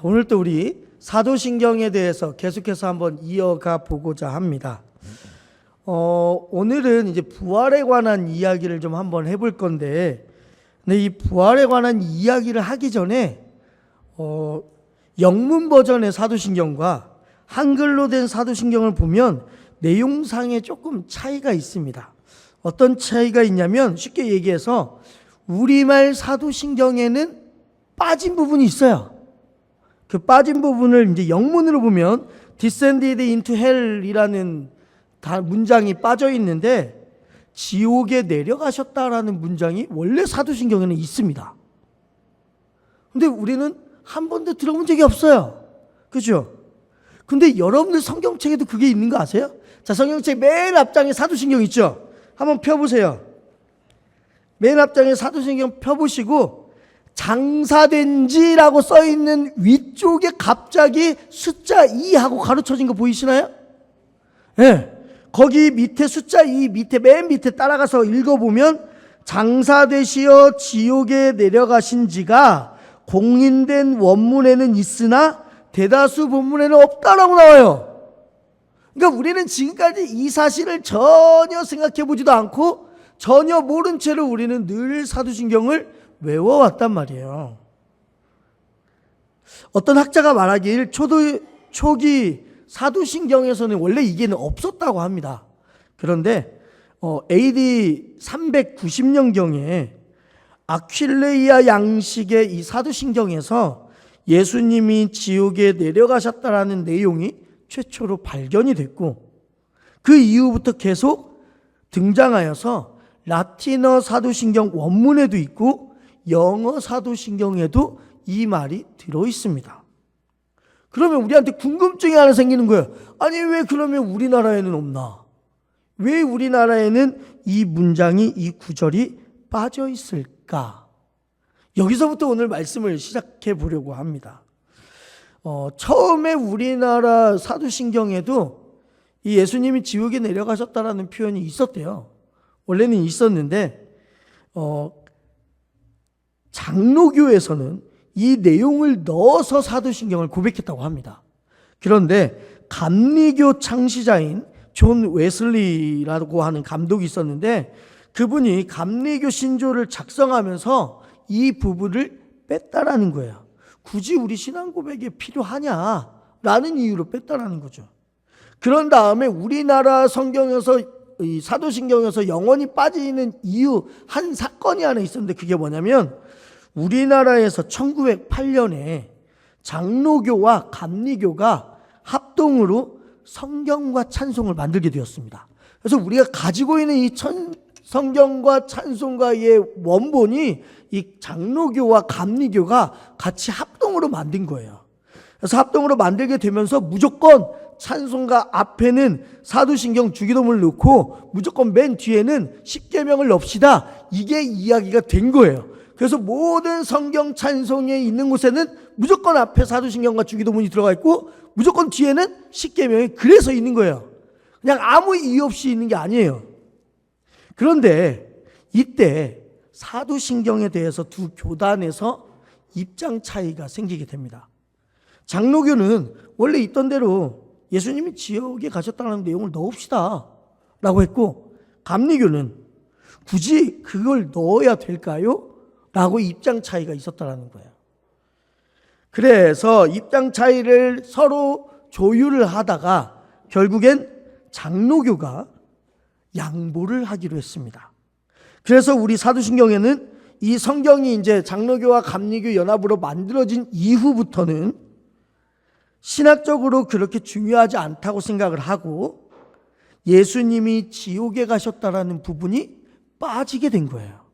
오늘 또 우리 사도신경에 대해서 계속해서 한번 이어가 보고자 합니다. 오늘은 이제 부활에 관한 이야기를 좀 한번 해볼 건데, 근데 이 부활에 관한 이야기를 하기 전에 영문 버전의 사도신경과 한글로 된 사도신경을 보면 내용상에 조금 차이가 있습니다. 어떤 차이가 있냐면, 쉽게 얘기해서 우리말 사도신경에는 빠진 부분이 있어요. 그 빠진 부분을 이제 영문으로 보면 descended into hell이라는 문장이 빠져 있는데, 지옥에 내려가셨다라는 문장이 원래 사도신경에는 있습니다. 근데 우리는 한 번도 들어본 적이 없어요. 그죠? 근데 여러분들 성경책에도 그게 있는 거 아세요? 자, 성경책 맨 앞장에 사도신경 있죠? 한번 펴보세요. 맨 앞장에 사도신경 펴보시고, 장사된지라고 써있는 위쪽에 갑자기 숫자 2하고 가로쳐진 거 보이시나요? 네. 거기 밑에 숫자 2 밑에 맨 밑에 따라가서 읽어보면, 장사되시어 지옥에 내려가신 지가 공인된 원문에는 있으나 대다수 본문에는 없다라고 나와요. 그러니까 우리는 지금까지 이 사실을 전혀 생각해 보지도 않고 전혀 모른 채로 우리는 늘 사도신경을 외워왔단 말이에요. 어떤 학자가 말하길 초기 사도신경에서는 원래 이게 없었다고 합니다. 그런데 AD 390년경에 아퀴레이아 양식의 이 사도신경에서 예수님이 지옥에 내려가셨다라는 내용이 최초로 발견이 됐고, 그 이후부터 계속 등장하여서 라틴어 사도신경 원문에도 있고 영어 사도신경에도 이 말이 들어있습니다. 그러면 우리한테 궁금증이 하나 생기는 거예요. 아니, 왜 그러면 우리나라에는 없나? 왜 우리나라에는 이 문장이, 이 구절이 빠져 있을까? 여기서부터 오늘 말씀을 시작해 보려고 합니다. 처음에 우리나라 사도신경에도 이 예수님이 지옥에 내려가셨다라는 표현이 있었대요. 원래는 있었는데 장로교에서는 이 내용을 넣어서 사도신경을 고백했다고 합니다. 그런데 감리교 창시자인 존 웨슬리라고 하는 감독이 있었는데, 그분이 감리교 신조를 작성하면서 이 부분을 뺐다라는 거예요. 굳이 우리 신앙 고백에 필요하냐라는 이유로 뺐다라는 거죠. 그런 다음에 우리나라 성경에서, 이 사도신경에서 영원히 빠지는 이유 한 사건이 하나 있었는데, 그게 뭐냐면 우리나라에서 1908년에 장로교와 감리교가 합동으로 성경과 찬송을 만들게 되었습니다. 그래서 우리가 가지고 있는 이 성경과 찬송가의 원본이 이 장로교와 감리교가 같이 합동으로 만든 거예요. 그래서 합동으로 만들게 되면서 무조건 찬송가 앞에는 사도신경 주기도문을 넣고 무조건 맨 뒤에는 십계명을 넣읍시다, 이게 이야기가 된 거예요. 그래서 모든 성경 찬송에 있는 곳에는 무조건 앞에 사도신경과 주기도문이 들어가 있고 무조건 뒤에는 십계명이 그래서 있는 거예요. 그냥 아무 이유 없이 있는 게 아니에요. 그런데 이때 사도신경에 대해서 두 교단에서 입장 차이가 생기게 됩니다. 장로교는 원래 있던 대로 예수님이 지옥에 가셨다는 내용을 넣읍시다 라고 했고, 감리교는 굳이 그걸 넣어야 될까요? 라고 입장 차이가 있었다는 거예요. 그래서 입장 차이를 서로 조율을 하다가 결국엔 장로교가 양보를 하기로 했습니다. 그래서 우리 사도신경에는 이 성경이 이제 장로교와 감리교 연합으로 만들어진 이후부터는 신학적으로 그렇게 중요하지 않다고 생각을 하고 예수님이 지옥에 가셨다라는 부분이 빠지게 된 거예요.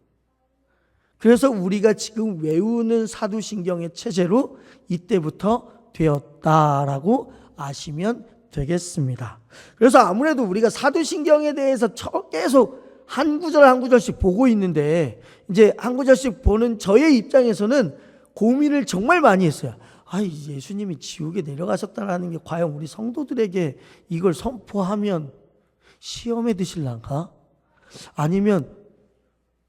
그래서 우리가 지금 외우는 사도신경의 체제로 이때부터 되었다라고 아시면 되겠습니다. 그래서 아무래도 우리가 사도신경에 대해서 계속 한 구절 한 구절씩 보고 있는데, 이제 한 구절씩 보는 저의 입장에서는 고민을 정말 많이 했어요. 예수님이 지옥에 내려가셨다라는 게 과연 우리 성도들에게 이걸 선포하면 시험에 드실란가? 아니면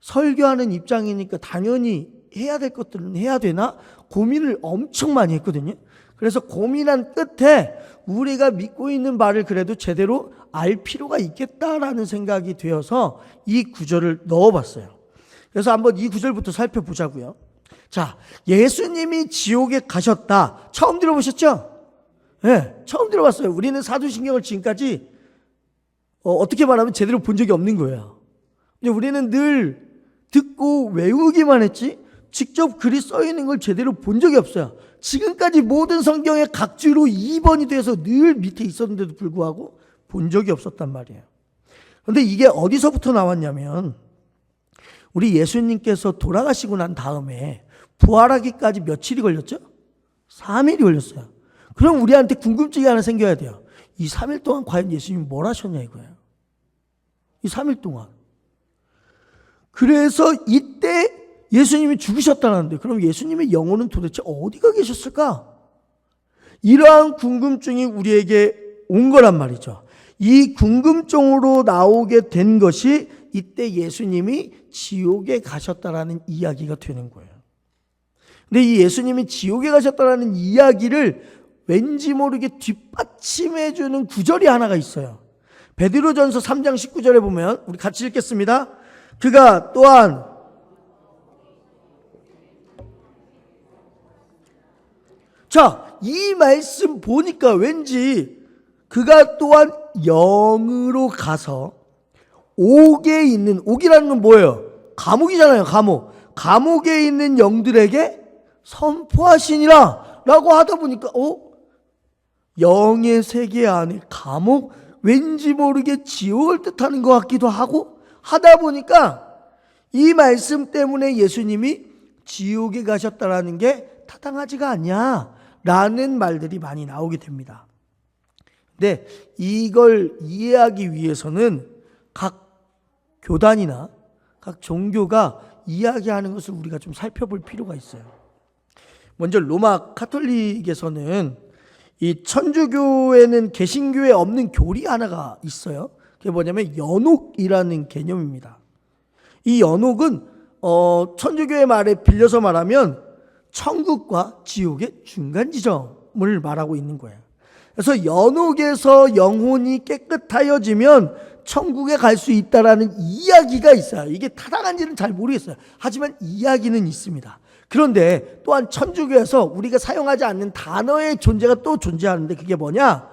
설교하는 입장이니까 당연히 해야 될 것들은 해야 되나 고민을 엄청 많이 했거든요. 그래서 고민한 끝에 우리가 믿고 있는 바를 그래도 제대로 알 필요가 있겠다라는 생각이 되어서 이 구절을 넣어봤어요. 그래서 한번 이 구절부터 살펴보자고요. 자, 예수님이 지옥에 가셨다. 처음 들어보셨죠? 네, 처음 들어봤어요. 우리는 사도신경을 지금까지 어떻게 말하면 제대로 본 적이 없는 거예요. 우리는 늘 듣고 외우기만 했지 직접 글이 써 있는 걸 제대로 본 적이 없어요. 지금까지 모든 성경의 각주로 2번이 돼서 늘 밑에 있었는데도 불구하고 본 적이 없었단 말이에요. 그런데 이게 어디서부터 나왔냐면 우리 예수님께서 돌아가시고 난 다음에 부활하기까지 며칠이 걸렸죠? 3일이 걸렸어요. 그럼 우리한테 궁금증이 하나 생겨야 돼요. 이 3일 동안 과연 예수님이 뭘 하셨냐 이거예요. 이 3일 동안. 그래서 이때 예수님이 죽으셨다는데 그럼 예수님의 영혼은 도대체 어디가 계셨을까? 이러한 궁금증이 우리에게 온 거란 말이죠. 이 궁금증으로 나오게 된 것이 이때 예수님이 지옥에 가셨다라는 이야기가 되는 거예요. 근데 이 예수님이 지옥에 가셨다라는 이야기를 왠지 모르게 뒷받침해 주는 구절이 하나가 있어요. 베드로전서 3장 19절에 보면 우리 같이 읽겠습니다. 그가 또한 자, 이 말씀 보니까 왠지 그가 또한 영으로 가서 옥에 있는, 옥이라는 건 뭐예요? 감옥이잖아요, 감옥. 감옥에 있는 영들에게 선포하시니라 라고 하다 보니까 영의 세계 안에 감옥, 왠지 모르게 지옥을 뜻하는 것 같기도 하고 하다 보니까 이 말씀 때문에 예수님이 지옥에 가셨다라는 게 타당하지가 않냐라는 말들이 많이 나오게 됩니다. 근데 이걸 이해하기 위해서는 각 교단이나 각 종교가 이야기하는 것을 우리가 좀 살펴볼 필요가 있어요. 먼저 로마 카톨릭에서는 이 천주교에는 개신교에 없는 교리 하나가 있어요. 그게 뭐냐면 연옥이라는 개념입니다. 이 연옥은 천주교의 말에 빌려서 말하면 천국과 지옥의 중간 지점을 말하고 있는 거예요. 그래서 연옥에서 영혼이 깨끗하여지면 천국에 갈 수 있다라는 이야기가 있어요. 이게 타당한지는 잘 모르겠어요. 하지만 이야기는 있습니다. 그런데 또한 천주교에서 우리가 사용하지 않는 단어의 존재가 또 존재하는데 그게 뭐냐?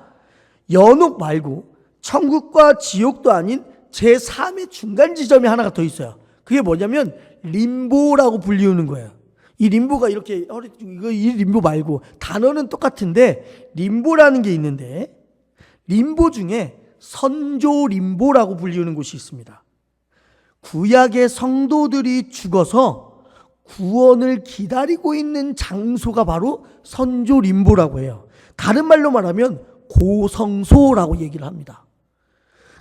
연옥 말고 천국과 지옥도 아닌 제3의 중간 지점이 하나가 더 있어요. 그게 뭐냐면 림보라고 불리우는 거예요. 이 림보가 이렇게 이 림보 말고 단어는 똑같은데 림보라는 게 있는데 림보 중에 선조 림보라고 불리우는 곳이 있습니다. 구약의 성도들이 죽어서 구원을 기다리고 있는 장소가 바로 선조 림보라고 해요. 다른 말로 말하면 고성소라고 얘기를 합니다.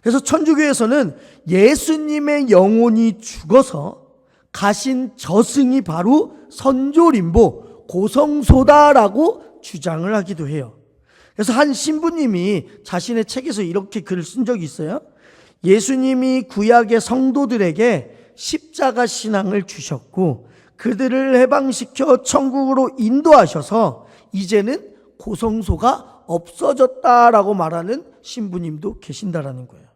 그래서 천주교에서는 예수님의 영혼이 죽어서 가신 저승이 바로 선조 림보 고성소다라고 주장을 하기도 해요. 그래서 한 신부님이 자신의 책에서 이렇게 글을 쓴 적이 있어요. 예수님이 구약의 성도들에게 십자가 신앙을 주셨고 그들을 해방시켜 천국으로 인도하셔서 이제는 고성소가 없어졌다라고 말하는 신부님도 계신다라는 거예요.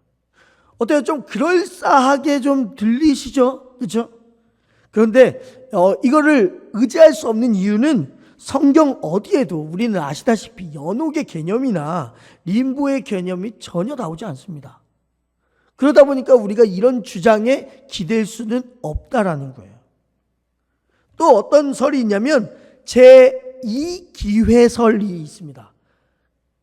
어때요? 좀 그럴싸하게 좀 들리시죠? 그렇죠? 그런데 이거를 의지할 수 없는 이유는 성경 어디에도 우리는 아시다시피 연옥의 개념이나 림보의 개념이 전혀 나오지 않습니다. 그러다 보니까 우리가 이런 주장에 기댈 수는 없다라는 거예요. 또 어떤 설이 있냐면 제2기회설이 있습니다.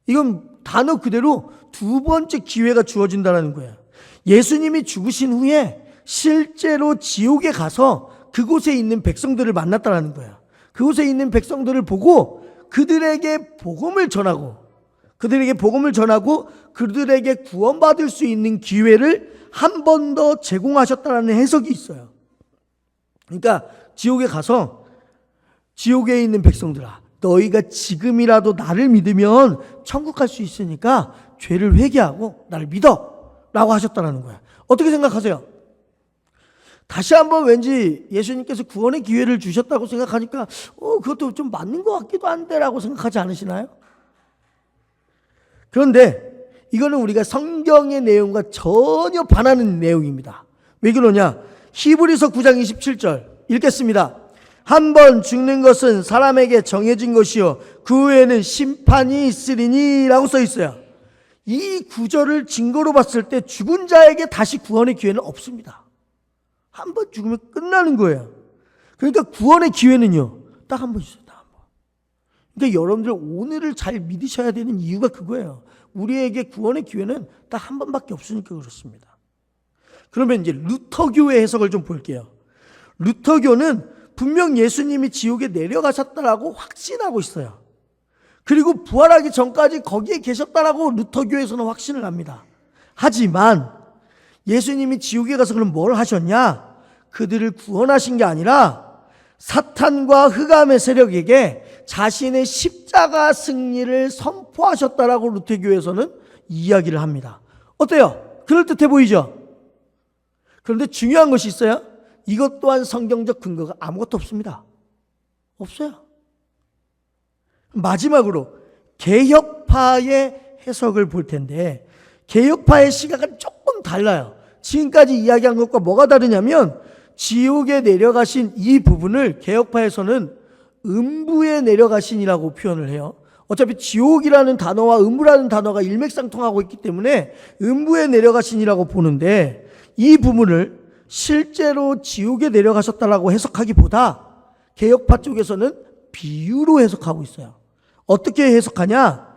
이건 단어 그대로 두 번째 기회가 주어진다는 거예요. 예수님이 죽으신 후에 실제로 지옥에 가서 그곳에 있는 백성들을 만났다는 거예요. 그곳에 있는 백성들을 보고 그들에게 복음을 전하고 그들에게 구원받을 수 있는 기회를 한 번 더 제공하셨다는 해석이 있어요. 그러니까 지옥에 가서 지옥에 있는 백성들아, 너희가 지금이라도 나를 믿으면 천국 갈 수 있으니까 죄를 회개하고 나를 믿어 라고 하셨다는 거야. 어떻게 생각하세요? 다시 한번 왠지 예수님께서 구원의 기회를 주셨다고 생각하니까 그것도 좀 맞는 것 같기도 한데라고 생각하지 않으시나요? 그런데 이거는 우리가 성경의 내용과 전혀 반하는 내용입니다. 왜 그러냐? 히브리서 9장 27절 읽겠습니다. 한 번 죽는 것은 사람에게 정해진 것이요 그 후에는 심판이 있으리니 라고 써 있어요. 이 구절을 증거로 봤을 때 죽은 자에게 다시 구원의 기회는 없습니다. 한 번 죽으면 끝나는 거예요. 그러니까 구원의 기회는요 딱 한 번 있어요. 딱 한 번. 그러니까 여러분들 오늘을 잘 믿으셔야 되는 이유가 그거예요. 우리에게 구원의 기회는 딱 한 번밖에 없으니까 그렇습니다. 그러면 이제 루터교의 해석을 좀 볼게요. 루터교는 분명 예수님이 지옥에 내려가셨다라고 확신하고 있어요. 그리고 부활하기 전까지 거기에 계셨다라고 루터교에서는 확신을 합니다. 하지만 예수님이 지옥에 가서 그럼 뭘 하셨냐? 그들을 구원하신 게 아니라 사탄과 흑암의 세력에게 자신의 십자가 승리를 선포하셨다라고 루터교에서는 이야기를 합니다. 어때요? 그럴듯해 보이죠? 그런데 중요한 것이 있어요. 이것 또한 성경적 근거가 아무것도 없습니다. 없어요. 마지막으로 개혁파의 해석을 볼 텐데 개혁파의 시각은 조금 달라요. 지금까지 이야기한 것과 뭐가 다르냐면 지옥에 내려가신 이 부분을 개혁파에서는 음부에 내려가신이라고 표현을 해요. 어차피 지옥이라는 단어와 음부라는 단어가 일맥상통하고 있기 때문에 음부에 내려가신이라고 보는데 이 부분을 실제로 지옥에 내려가셨다라고 해석하기보다 개혁파 쪽에서는 비유로 해석하고 있어요. 어떻게 해석하냐?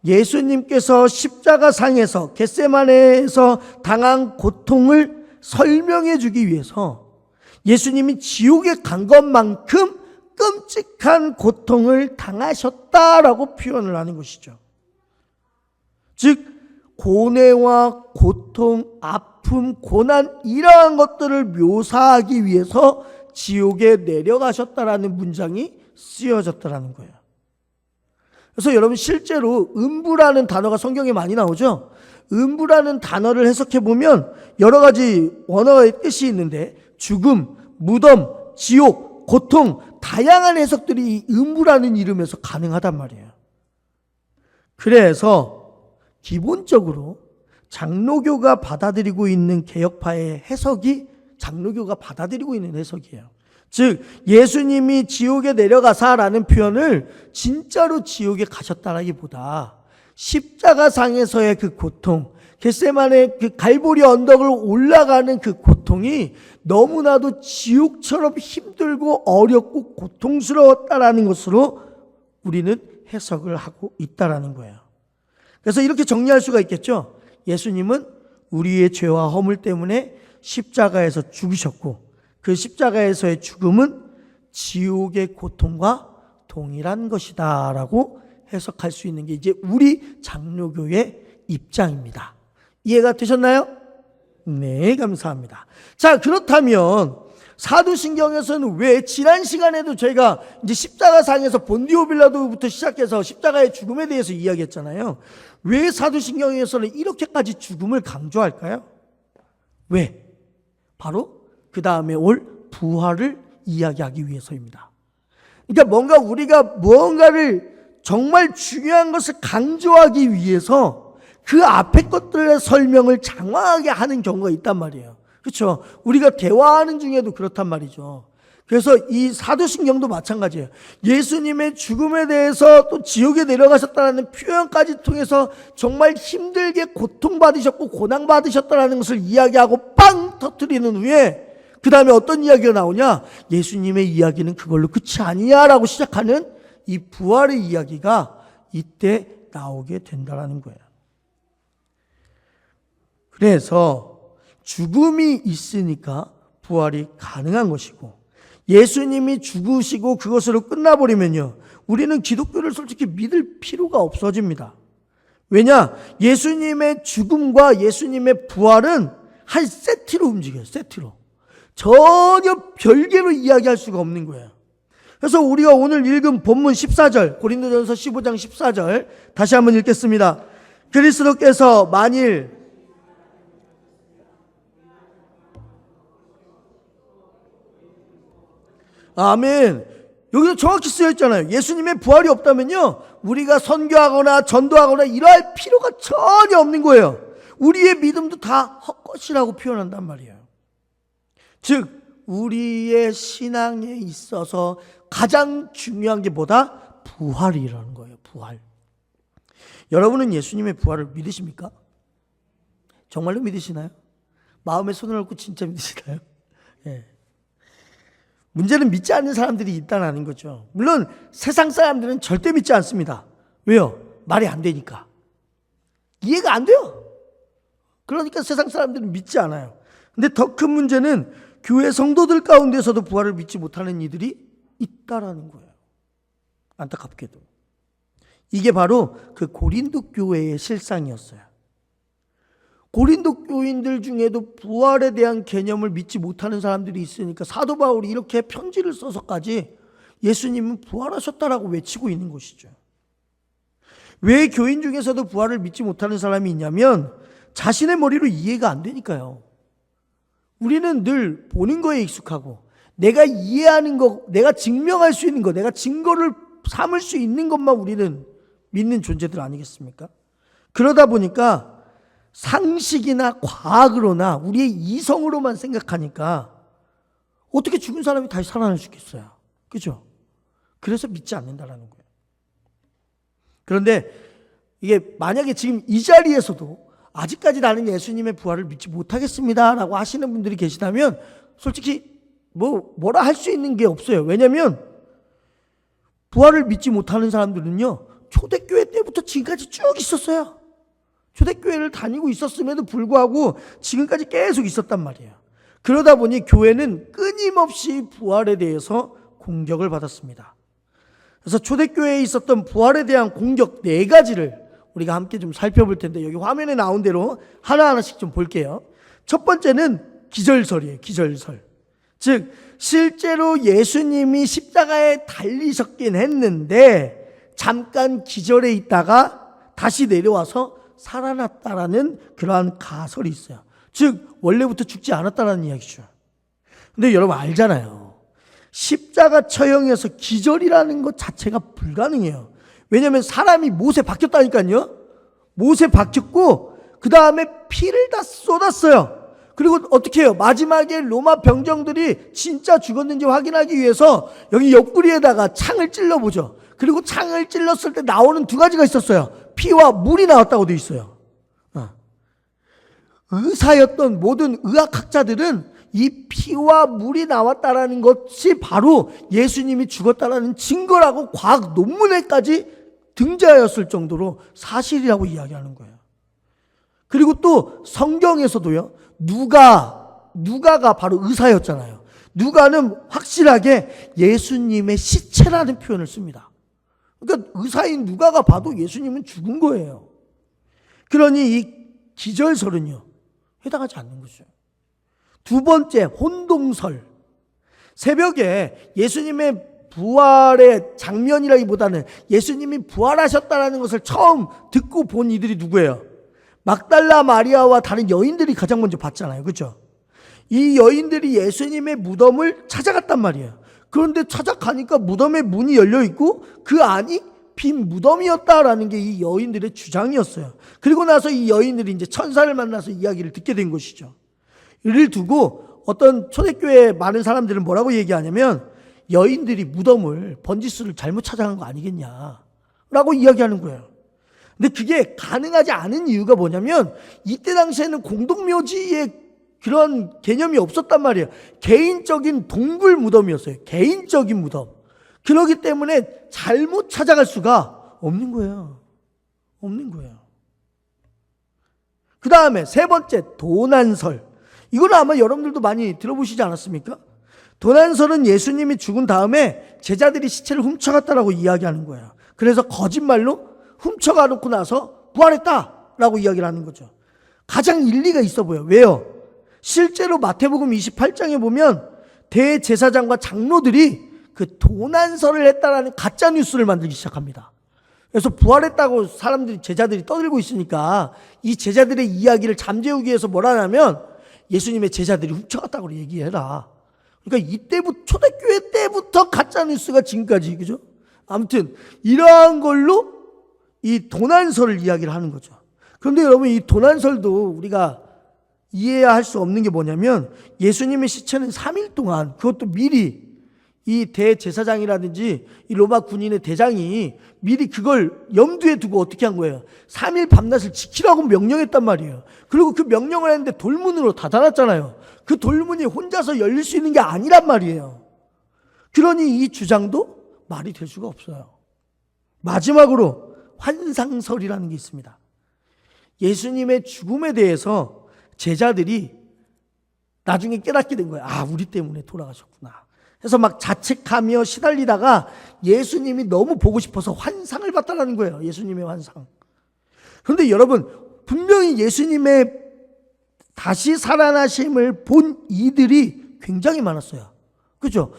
예수님께서 십자가상에서 겟세마네에서 당한 고통을 설명해 주기 위해서 예수님이 지옥에 간 것만큼 끔찍한 고통을 당하셨다라고 표현을 하는 것이죠. 즉 고뇌와 고통, 아픔, 고난 이러한 것들을 묘사하기 위해서 지옥에 내려가셨다라는 문장이 쓰여졌다라는 거예요. 그래서 여러분 실제로 음부라는 단어가 성경에 많이 나오죠. 음부라는 단어를 해석해 보면 여러 가지 원어의 뜻이 있는데 죽음, 무덤, 지옥, 고통 다양한 해석들이 이 음부라는 이름에서 가능하단 말이에요. 그래서 기본적으로 장로교가 받아들이고 있는 개혁파의 해석이 장로교가 받아들이고 있는 해석이에요. 즉 예수님이 지옥에 내려가사라는 표현을 진짜로 지옥에 가셨다라기보다 십자가상에서의 그 고통, 겟세마네 그 갈보리 언덕을 올라가는 그 고통이 너무나도 지옥처럼 힘들고 어렵고 고통스러웠다라는 것으로 우리는 해석을 하고 있다라는 거예요. 그래서 이렇게 정리할 수가 있겠죠. 예수님은 우리의 죄와 허물 때문에 십자가에서 죽으셨고 그 십자가에서의 죽음은 지옥의 고통과 동일한 것이다 라고 해석할 수 있는 게 이제 우리 장로교의 입장입니다. 이해가 되셨나요? 네, 감사합니다. 자, 그렇다면 사도신경에서는 왜 지난 시간에도 저희가 이제 십자가상에서 본디오 빌라도부터 시작해서 십자가의 죽음에 대해서 이야기했잖아요. 왜 사도신경에서는 이렇게까지 죽음을 강조할까요? 왜? 바로 그 다음에 올 부활을 이야기하기 위해서입니다. 그러니까 뭔가 우리가 무언가를 정말 중요한 것을 강조하기 위해서 그 앞에 것들의 설명을 장황하게 하는 경우가 있단 말이에요. 그렇죠? 우리가 대화하는 중에도 그렇단 말이죠. 그래서 이 사도신경도 마찬가지예요. 예수님의 죽음에 대해서 또 지옥에 내려가셨다는 표현까지 통해서 정말 힘들게 고통받으셨고 고난받으셨다는 것을 이야기하고 빵 터뜨리는 후에 그 다음에 어떤 이야기가 나오냐? 예수님의 이야기는 그걸로 끝이 아니냐라고 시작하는 이 부활의 이야기가 이때 나오게 된다는 거예요. 그래서 죽음이 있으니까 부활이 가능한 것이고 예수님이 죽으시고 그것으로 끝나버리면요 우리는 기독교를 솔직히 믿을 필요가 없어집니다. 왜냐? 예수님의 죽음과 예수님의 부활은 한 세트로 움직여요. 세트로. 전혀 별개로 이야기할 수가 없는 거예요. 그래서 우리가 오늘 읽은 본문 14절 고린도전서 15장 14절 다시 한번 읽겠습니다. 그리스도께서 만일 아멘. 여기서 정확히 쓰여 있잖아요. 예수님의 부활이 없다면요, 우리가 선교하거나 전도하거나 이러할 필요가 전혀 없는 거예요. 우리의 믿음도 다 헛것이라고 표현한단 말이에요. 즉 우리의 신앙에 있어서 가장 중요한 게 뭐다? 부활이라는 거예요. 부활. 여러분은 예수님의 부활을 믿으십니까? 정말로 믿으시나요? 마음에 손을 얹고 진짜 믿으시나요? 예. 문제는 믿지 않는 사람들이 있다는 거죠. 물론 세상 사람들은 절대 믿지 않습니다. 왜요? 말이 안 되니까. 이해가 안 돼요. 그러니까 세상 사람들은 믿지 않아요. 근데 더 큰 문제는 교회 성도들 가운데서도 부활을 믿지 못하는 이들이 있다라는 거예요. 안타깝게도. 이게 바로 그 고린도 교회의 실상이었어요. 고린도 교인들 중에도 부활에 대한 개념을 믿지 못하는 사람들이 있으니까 사도 바울이 이렇게 편지를 써서까지 예수님은 부활하셨다라고 외치고 있는 것이죠. 왜 교인 중에서도 부활을 믿지 못하는 사람이 있냐면 자신의 머리로 이해가 안 되니까요. 우리는 늘 보는 거에 익숙하고 내가 이해하는 거, 내가 증명할 수 있는 거, 내가 증거를 삼을 수 있는 것만 우리는 믿는 존재들 아니겠습니까? 그러다 보니까 상식이나 과학으로나 우리의 이성으로만 생각하니까 어떻게 죽은 사람이 다시 살아날 수 있겠어요? 그죠? 그래서 믿지 않는다라는 거예요. 그런데 이게 만약에 지금 이 자리에서도 아직까지 나는 예수님의 부활을 믿지 못하겠습니다 라고 하시는 분들이 계시다면 솔직히 뭐라 할 수 있는 게 없어요. 왜냐하면 부활을 믿지 못하는 사람들은요, 초대교회 때부터 지금까지 쭉 있었어요. 초대교회를 다니고 있었음에도 불구하고 지금까지 계속 있었단 말이에요. 그러다 보니 교회는 끊임없이 부활에 대해서 공격을 받았습니다. 그래서 초대교회에 있었던 부활에 대한 공격 4가지를 우리가 함께 좀 살펴볼 텐데 여기 화면에 나온 대로 하나하나씩 좀 볼게요. 첫 번째는 기절설이에요. 기절설. 즉 실제로 예수님이 십자가에 달리셨긴 했는데 잠깐 기절해 있다가 다시 내려와서 살아났다라는 그러한 가설이 있어요. 즉 원래부터 죽지 않았다라는 이야기죠. 근데 여러분 알잖아요. 십자가 처형에서 기절이라는 것 자체가 불가능해요. 왜냐하면 사람이 못에 박혔다니까요. 못에 박혔고 그 다음에 피를 다 쏟았어요. 그리고 어떻게 해요? 마지막에 로마 병정들이 진짜 죽었는지 확인하기 위해서 여기 옆구리에다가 창을 찔러보죠. 그리고 창을 찔렀을 때 나오는 2가지가 있었어요. 피와 물이 나왔다고 되어 있어요. 의사였던 모든 의학학자들은 이 피와 물이 나왔다라는 것이 바로 예수님이 죽었다라는 증거라고 과학 논문에까지 등장하였을 정도로 사실이라고 이야기하는 거예요. 그리고 또 성경에서도요, 누가가 바로 의사였잖아요. 누가는 확실하게 예수님의 시체라는 표현을 씁니다. 그러니까 의사인 누가가 봐도 예수님은 죽은 거예요. 그러니 이 기절설은요, 해당하지 않는 거죠. 2번째, 혼동설. 새벽에 예수님의 부활의 장면이라기보다는 예수님이 부활하셨다는 것을 처음 듣고 본 이들이 누구예요? 막달라 마리아와 다른 여인들이 가장 먼저 봤잖아요. 그렇죠? 이 여인들이 예수님의 무덤을 찾아갔단 말이에요. 그런데 찾아가니까 무덤의 문이 열려 있고 그 안이 빈 무덤이었다라는 게 이 여인들의 주장이었어요. 그리고 나서 이 여인들이 이제 천사를 만나서 이야기를 듣게 된 것이죠. 이를 두고 어떤 초대교회 많은 사람들은 뭐라고 얘기하냐면 여인들이 무덤을 번지수를 잘못 찾아간 거 아니겠냐라고 이야기하는 거예요. 근데 그게 가능하지 않은 이유가 뭐냐면 이때 당시에는 공동묘지의 그런 개념이 없었단 말이에요. 개인적인 동굴 무덤이었어요. 개인적인 무덤. 그렇기 때문에 잘못 찾아갈 수가 없는 거예요. 없는 거예요. 그 다음에 3번째, 도난설. 이거는 아마 여러분들도 많이 들어보시지 않았습니까? 도난설은 예수님이 죽은 다음에 제자들이 시체를 훔쳐갔다라고 이야기하는 거예요. 그래서 거짓말로 훔쳐가 놓고 나서 부활했다라고 이야기를 하는 거죠. 가장 일리가 있어 보여요. 왜요? 실제로 마태복음 28장에 보면 대제사장과 장로들이 그 도난설을 했다라는 가짜 뉴스를 만들기 시작합니다. 그래서 부활했다고 제자들이 떠들고 있으니까 이 제자들의 이야기를 잠재우기 위해서 뭐라 하냐면 예수님의 제자들이 훔쳐갔다고 얘기해라. 그러니까 이때부터, 초대교회 때부터 가짜뉴스가 지금까지, 그죠? 아무튼 이러한 걸로 이 도난설을 이야기를 하는 거죠. 그런데 여러분, 이 도난설도 우리가 이해해야 할 수 없는 게 뭐냐면, 예수님의 시체는 3일 동안, 그것도 미리 이 대제사장이라든지 이 로마 군인의 대장이 미리 그걸 염두에 두고 어떻게 한 거예요? 3일 밤낮을 지키라고 명령했단 말이에요. 그리고 그 명령을 했는데 돌문으로 닫아놨잖아요. 그 돌문이 혼자서 열릴 수 있는 게 아니란 말이에요. 그러니 이 주장도 말이 될 수가 없어요. 마지막으로 환상설이라는 게 있습니다. 예수님의 죽음에 대해서 제자들이 나중에 깨닫게 된 거예요. 아, 우리 때문에 돌아가셨구나. 그래서 막 자책하며 시달리다가 예수님이 너무 보고 싶어서 환상을 봤다는 거예요. 예수님의 환상. 그런데 여러분, 분명히 예수님의 다시 살아나심을 본 이들이 굉장히 많았어요. 그렇죠?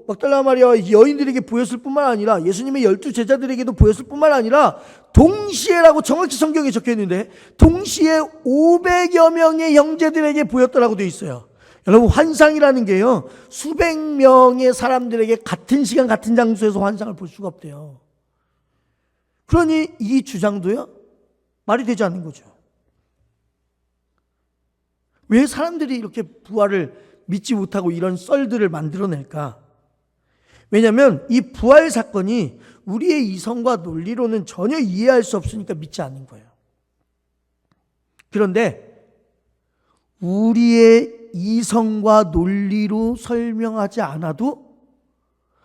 막달라 마리아와 여인들에게 보였을 뿐만 아니라 예수님의 12 제자들에게도 보였을 뿐만 아니라 동시에라고 정확히 성경에 적혀 있는데, 동시에 500여 명의 형제들에게 보였다라고 되어 있어요. 여러분, 환상이라는 게요, 수백 명의 사람들에게 같은 시간 같은 장소에서 환상을 볼 수가 없대요. 그러니 이 주장도요, 말이 되지 않는 거죠. 왜 사람들이 이렇게 부활을 믿지 못하고 이런 썰들을 만들어낼까? 왜냐하면 이 부활 사건이 우리의 이성과 논리로는 전혀 이해할 수 없으니까 믿지 않는 거예요. 그런데 우리의 이성과 논리로 설명하지 않아도,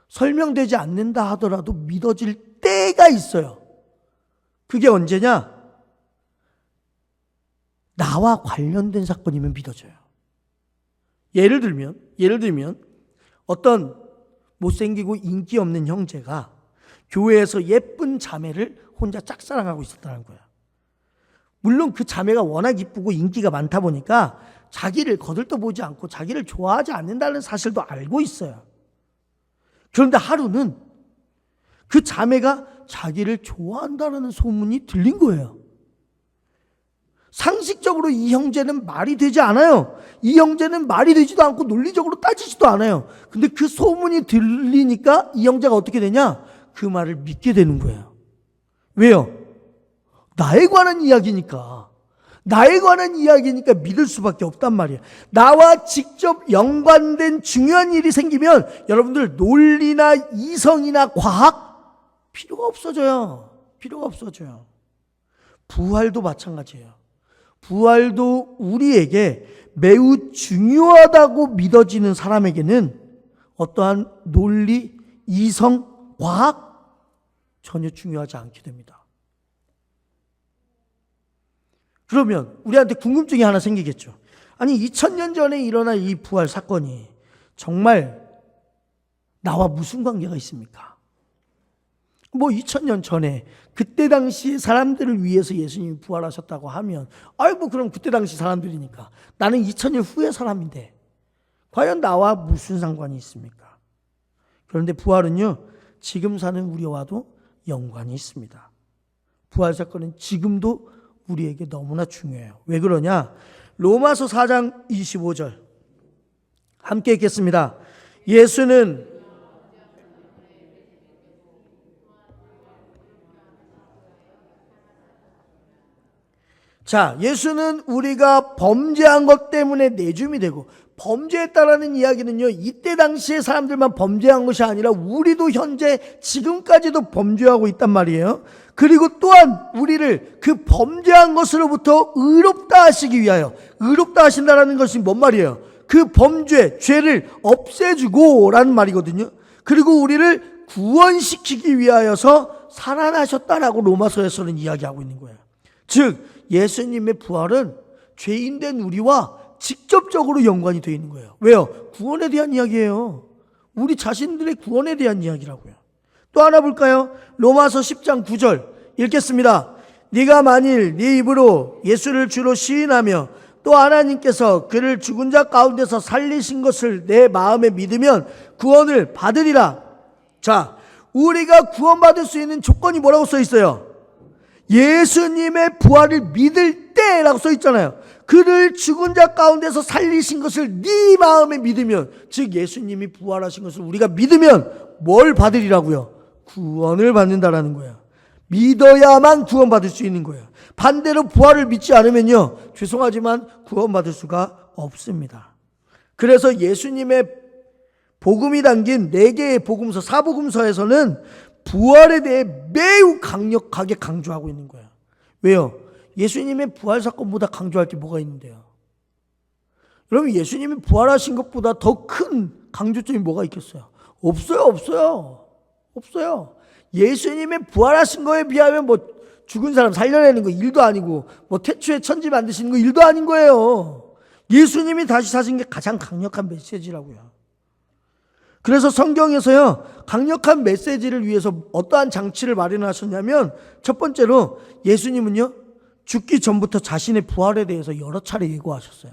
설명되지 않는다 하더라도 믿어질 때가 있어요. 그게 언제냐? 나와 관련된 사건이면 믿어져요. 예를 들면 어떤 못생기고 인기 없는 형제가 교회에서 예쁜 자매를 혼자 짝사랑하고 있었다는 거예요. 물론 그 자매가 워낙 이쁘고 인기가 많다 보니까 자기를 거들떠보지 않고 자기를 좋아하지 않는다는 사실도 알고 있어요. 그런데 하루는 그 자매가 자기를 좋아한다는 소문이 들린 거예요. 상식적으로 이 형제는 말이 되지 않아요. 이 형제는 말이 되지도 않고 논리적으로 따지지도 않아요. 근데 그 소문이 들리니까 이 형제가 어떻게 되냐? 그 말을 믿게 되는 거예요. 왜요? 나에 관한 이야기니까. 나에 관한 이야기니까 믿을 수밖에 없단 말이에요. 나와 직접 연관된 중요한 일이 생기면 여러분들 논리나 이성이나 과학 필요가 없어져요. 부활도 마찬가지예요. 부활도 우리에게 매우 중요하다고 믿어지는 사람에게는 어떠한 논리, 이성, 과학 전혀 중요하지 않게 됩니다. 그러면 우리한테 궁금증이 하나 생기겠죠. 아니, 2000년 전에 일어난 이 부활 사건이 정말 나와 무슨 관계가 있습니까? 2000년 전에 그때 당시 사람들을 위해서 예수님이 부활하셨다고 하면, 그럼 그때 당시 사람들이니까 나는 2000년 후의 사람인데 과연 나와 무슨 상관이 있습니까? 그런데 부활은요, 지금 사는 우리와도 연관이 있습니다. 부활 사건은 지금도 우리에게 너무나 중요해요. 왜 그러냐? 로마서 4장 25절 함께 읽겠습니다. 예수는 우리가 범죄한 것 때문에 내줌이 되고, 범죄했다라는 이야기는요, 이때 당시에 사람들만 범죄한 것이 아니라 우리도 현재 지금까지도 범죄하고 있단 말이에요. 그리고 또한 우리를 그 범죄한 것으로부터 의롭다 하시기 위하여, 의롭다 하신다라는 것이 뭔 말이에요? 그 범죄, 죄를 없애주고 라는 말이거든요. 그리고 우리를 구원시키기 위하여서 살아나셨다라고 로마서에서는 이야기하고 있는 거예요. 즉 예수님의 부활은 죄인된 우리와 직접적으로 연관이 되어 있는 거예요. 왜요? 구원에 대한 이야기예요. 우리 자신들의 구원에 대한 이야기라고요. 또 하나 볼까요? 로마서 10장 9절 읽겠습니다. 네가 만일 네 입으로 예수를 주로 시인하며 또 하나님께서 그를 죽은 자 가운데서 살리신 것을 내 마음에 믿으면 구원을 받으리라. 자, 우리가 구원받을 수 있는 조건이 뭐라고 써 있어요? 예수님의 부활을 믿을 때라고 써 있잖아요. 그를 죽은 자 가운데서 살리신 것을 네 마음에 믿으면, 즉 예수님이 부활하신 것을 우리가 믿으면 뭘 받으리라고요? 구원을 받는다라는 거예요. 믿어야만 구원받을 수 있는 거예요. 반대로 부활을 믿지 않으면요, 죄송하지만 구원받을 수가 없습니다. 그래서 예수님의 복음이 담긴 4개의 복음서, 사복음서에서는 부활에 대해 매우 강력하게 강조하고 있는 거예요. 왜요? 예수님의 부활 사건보다 강조할 게 뭐가 있는데요? 여러분, 예수님이 부활하신 것보다 더 큰 강조점이 뭐가 있겠어요? 없어요. 예수님의 부활하신 거에 비하면 뭐 죽은 사람 살려내는 거 일도 아니고, 뭐 태초에 천지 만드시는 거 일도 아닌 거예요. 예수님이 다시 사신 게 가장 강력한 메시지라고요. 그래서 성경에서요, 강력한 메시지를 위해서 어떠한 장치를 마련하셨냐면, 첫 번째로 예수님은요, 죽기 전부터 자신의 부활에 대해서 여러 차례 예고하셨어요.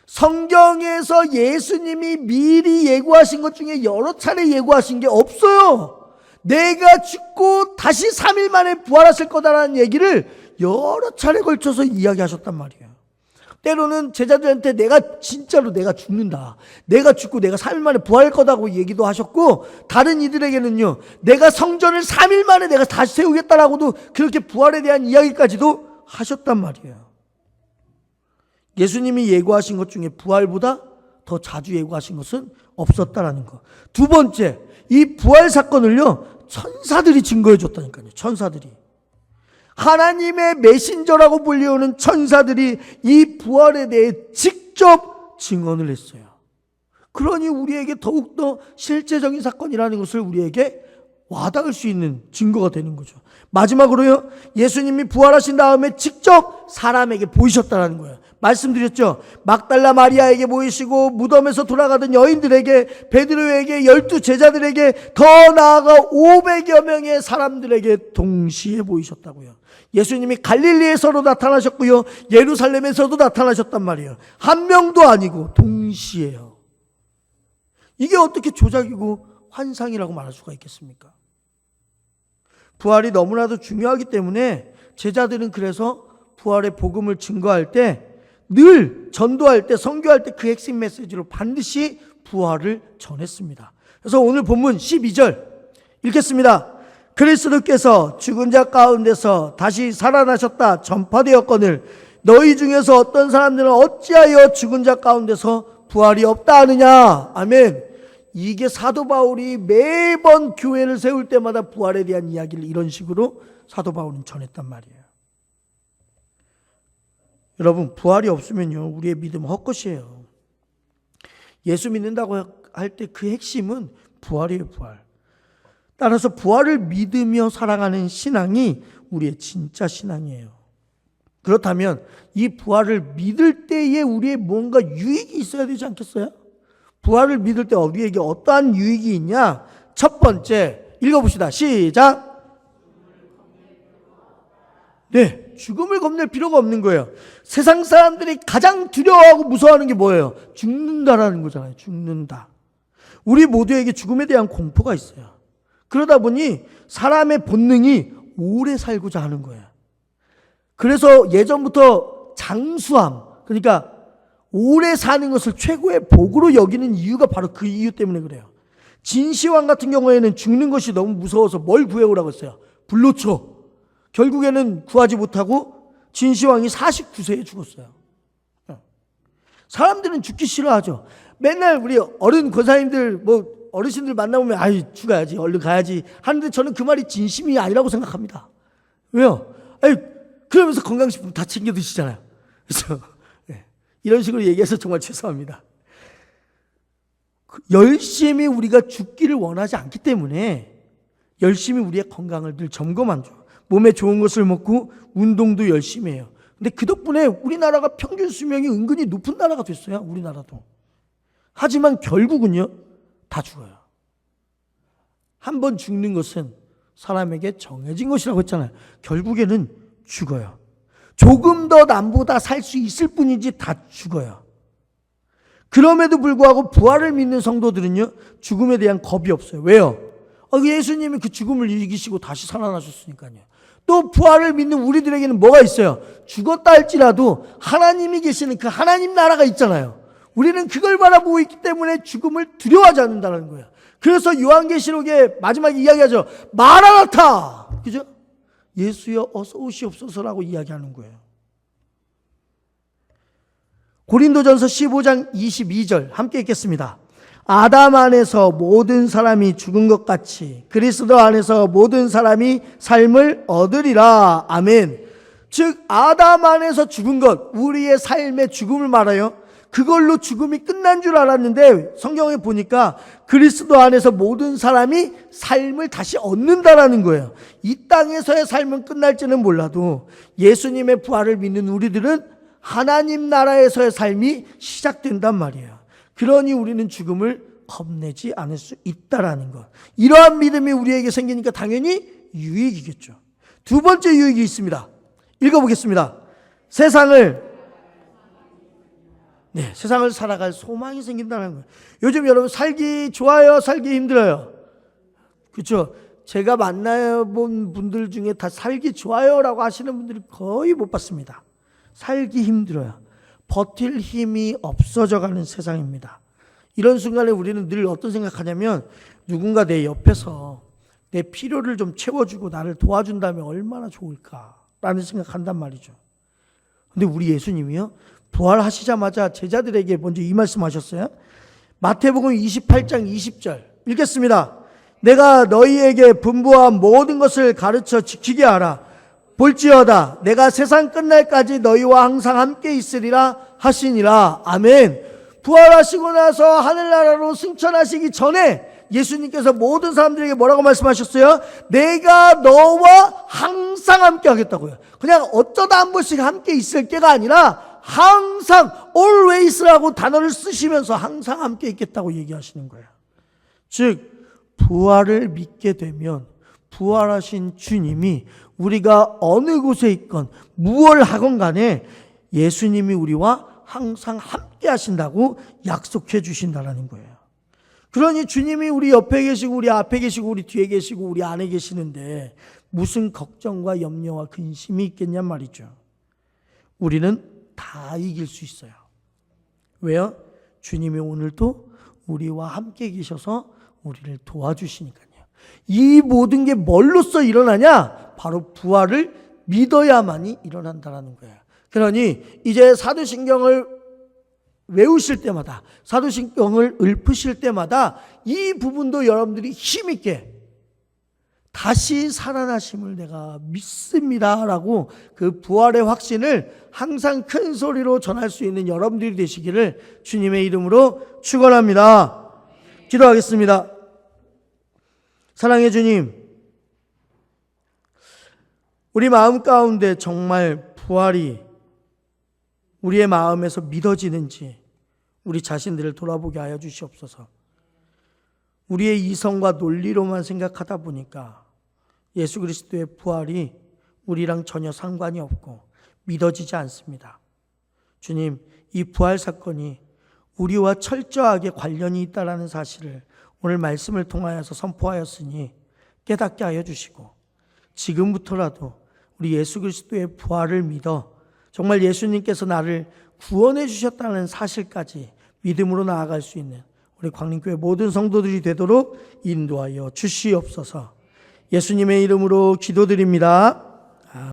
성경에서 예수님이 미리 예고하신 것 중에 여러 차례 예고하신 게 없어요. 내가 죽고 다시 3일 만에 부활하실 거다라는 얘기를 여러 차례 걸쳐서 이야기하셨단 말이에요. 때로는 제자들한테 내가 죽는다, 내가 죽고 내가 3일 만에 부활할 거다고 얘기도 하셨고, 다른 이들에게는요, 내가 성전을 3일 만에 내가 다시 세우겠다라고도 그렇게 부활에 대한 이야기까지도 하셨단 말이에요. 예수님이 예고하신 것 중에 부활보다 더 자주 예고하신 것은 없었다라는 거. 두 번째, 이 부활 사건을요, 천사들이 증거해 줬다니까요. 천사들이. 하나님의 메신저라고 불리우는 천사들이 이 부활에 대해 직접 증언을 했어요. 그러니 우리에게 더욱더 실제적인 사건이라는 것을 우리에게 와닿을 수 있는 증거가 되는 거죠. 마지막으로요, 예수님이 부활하신 다음에 직접 사람에게 보이셨다는 거예요. 말씀드렸죠. 막달라 마리아에게 보이시고, 무덤에서 돌아가던 여인들에게, 베드로에게, 12 제자들에게, 더 나아가 500여 명의 사람들에게 동시에 보이셨다고요. 예수님이 갈릴리에서도 나타나셨고요, 예루살렘에서도 나타나셨단 말이에요. 한 명도 아니고 동시에요. 이게 어떻게 조작이고 환상이라고 말할 수가 있겠습니까? 부활이 너무나도 중요하기 때문에 제자들은 그래서 부활의 복음을 증거할 때, 늘 전도할 때, 선교할 때 그 핵심 메시지로 반드시 부활을 전했습니다. 그래서 오늘 본문 12절 읽겠습니다. 그리스도께서 죽은 자 가운데서 다시 살아나셨다 전파되었거늘 너희 중에서 어떤 사람들은 어찌하여 죽은 자 가운데서 부활이 없다 하느냐. 아멘. 이게 사도 바울이 매번 교회를 세울 때마다 부활에 대한 이야기를 이런 식으로 사도 바울은 전했단 말이에요. 여러분, 부활이 없으면요, 우리의 믿음은 헛것이에요. 예수 믿는다고 할 때 그 핵심은 부활이에요, 부활. 따라서 부활을 믿으며 살아가는 신앙이 우리의 진짜 신앙이에요. 그렇다면 이 부활을 믿을 때에 우리의 뭔가 유익이 있어야 되지 않겠어요? 부활을 믿을 때 우리에게 어떠한 유익이 있냐? 첫 번째, 읽어봅시다. 시작. 네, 죽음을 겁낼 필요가 없는 거예요. 세상 사람들이 가장 두려워하고 무서워하는 게 뭐예요? 죽는다라는 거잖아요. 죽는다. 우리 모두에게 죽음에 대한 공포가 있어요. 그러다 보니 사람의 본능이 오래 살고자 하는 거예요. 그래서 예전부터 장수함, 그러니까 오래 사는 것을 최고의 복으로 여기는 이유가 바로 그 이유 때문에 그래요. 진시황 같은 경우에는 죽는 것이 너무 무서워서 뭘 구해오라고 했어요? 불로초. 결국에는 구하지 못하고 진시황이 49세에 죽었어요. 사람들은 죽기 싫어하죠. 맨날 우리 어른 권사님들, 어르신들 만나보면 아이 죽어야지, 얼른 가야지 하는데 저는 그 말이 진심이 아니라고 생각합니다. 왜요? 그러면서 건강식품 다 챙겨 드시잖아요. 그래서 이런 식으로 얘기해서 정말 죄송합니다. 열심히 우리가 죽기를 원하지 않기 때문에 열심히 우리의 건강을 늘 점검하죠. 몸에 좋은 것을 먹고 운동도 열심히 해요. 근데 그 덕분에 우리나라가 평균 수명이 은근히 높은 나라가 됐어요. 우리나라도. 하지만 결국은요, 다 죽어요. 한 번 죽는 것은 사람에게 정해진 것이라고 했잖아요. 결국에는 죽어요. 조금 더 남보다 살 수 있을 뿐이지 다 죽어요. 그럼에도 불구하고 부활을 믿는 성도들은요, 죽음에 대한 겁이 없어요. 왜요? 예수님이 그 죽음을 이기시고 다시 살아나셨으니까요. 또 부활을 믿는 우리들에게는 뭐가 있어요? 죽었다 할지라도 하나님이 계시는 그 하나님 나라가 있잖아요. 우리는 그걸 바라보고 있기 때문에 죽음을 두려워하지 않는다는 거예요. 그래서 요한계시록의 마지막에 이야기하죠. 마라나타! 그죠? 예수여 어서 오시옵소서라고 이야기하는 거예요. 고린도전서 15장 22절 함께 읽겠습니다. 아담 안에서 모든 사람이 죽은 것 같이 그리스도 안에서 모든 사람이 삶을 얻으리라. 아멘. 즉 아담 안에서 죽은 것, 우리의 삶의 죽음을 말해요. 그걸로 죽음이 끝난 줄 알았는데 성경에 보니까 그리스도 안에서 모든 사람이 삶을 다시 얻는다라는 거예요. 이 땅에서의 삶은 끝날지는 몰라도 예수님의 부활을 믿는 우리들은 하나님 나라에서의 삶이 시작된단 말이에요. 그러니 우리는 죽음을 겁내지 않을 수 있다라는 것. 이러한 믿음이 우리에게 생기니까 당연히 유익이겠죠. 두 번째 유익이 있습니다. 읽어보겠습니다. 세상을 살아갈 소망이 생긴다는 거예요. 요즘 여러분 살기 좋아요? 살기 힘들어요? 그렇죠? 제가 만나본 분들 중에 다 살기 좋아요라고 하시는 분들이 거의 못 봤습니다. 살기 힘들어요. 버틸 힘이 없어져가는 세상입니다. 이런 순간에 우리는 늘 어떤 생각하냐면 누군가 내 옆에서 내 필요를 좀 채워주고 나를 도와준다면 얼마나 좋을까라는 생각한단 말이죠. 근데 우리 예수님이요, 부활하시자마자 제자들에게 먼저 이 말씀하셨어요. 마태복음 28장 20절 읽겠습니다. 내가 너희에게 분부한 모든 것을 가르쳐 지키게 하라. 볼지어다 내가 세상 끝날까지 너희와 항상 함께 있으리라 하시니라. 아멘. 부활하시고 나서 하늘나라로 승천하시기 전에 예수님께서 모든 사람들에게 뭐라고 말씀하셨어요? 내가 너와 항상 함께 하겠다고요. 그냥 어쩌다 한 번씩 함께 있을 게가 아니라 항상 always라고 단어를 쓰시면서 항상 함께 있겠다고 얘기하시는 거예요. 즉 부활을 믿게 되면 부활하신 주님이 우리가 어느 곳에 있건 무엇을 하건 간에 예수님이 우리와 항상 함께 하신다고 약속해 주신다는 거예요. 그러니 주님이 우리 옆에 계시고 우리 앞에 계시고 우리 뒤에 계시고 우리 안에 계시는데 무슨 걱정과 염려와 근심이 있겠냔 말이죠. 우리는 다 이길 수 있어요. 왜요? 주님이 오늘도 우리와 함께 계셔서 우리를 도와주시니까요. 이 모든 게 뭘로써 일어나냐? 바로 부활을 믿어야만이 일어난다는 거예요. 그러니 이제 사도신경을 외우실 때마다, 사도신경을 읊으실 때마다 이 부분도 여러분들이 힘있게 다시 살아나심을 내가 믿습니다라고 그 부활의 확신을 항상 큰 소리로 전할 수 있는 여러분들이 되시기를 주님의 이름으로 축원합니다. 기도하겠습니다. 사랑의 주님, 우리 마음 가운데 정말 부활이 우리의 마음에서 믿어지는지 우리 자신들을 돌아보게 하여 주시옵소서. 우리의 이성과 논리로만 생각하다 보니까 예수 그리스도의 부활이 우리랑 전혀 상관이 없고 믿어지지 않습니다. 주님, 이 부활 사건이 우리와 철저하게 관련이 있다는 사실을 오늘 말씀을 통하여서 선포하였으니 깨닫게 하여 주시고 지금부터라도 우리 예수 그리스도의 부활을 믿어 정말 예수님께서 나를 구원해 주셨다는 사실까지 믿음으로 나아갈 수 있는 우리 광림교회 모든 성도들이 되도록 인도하여 주시옵소서. 예수님의 이름으로 기도드립니다.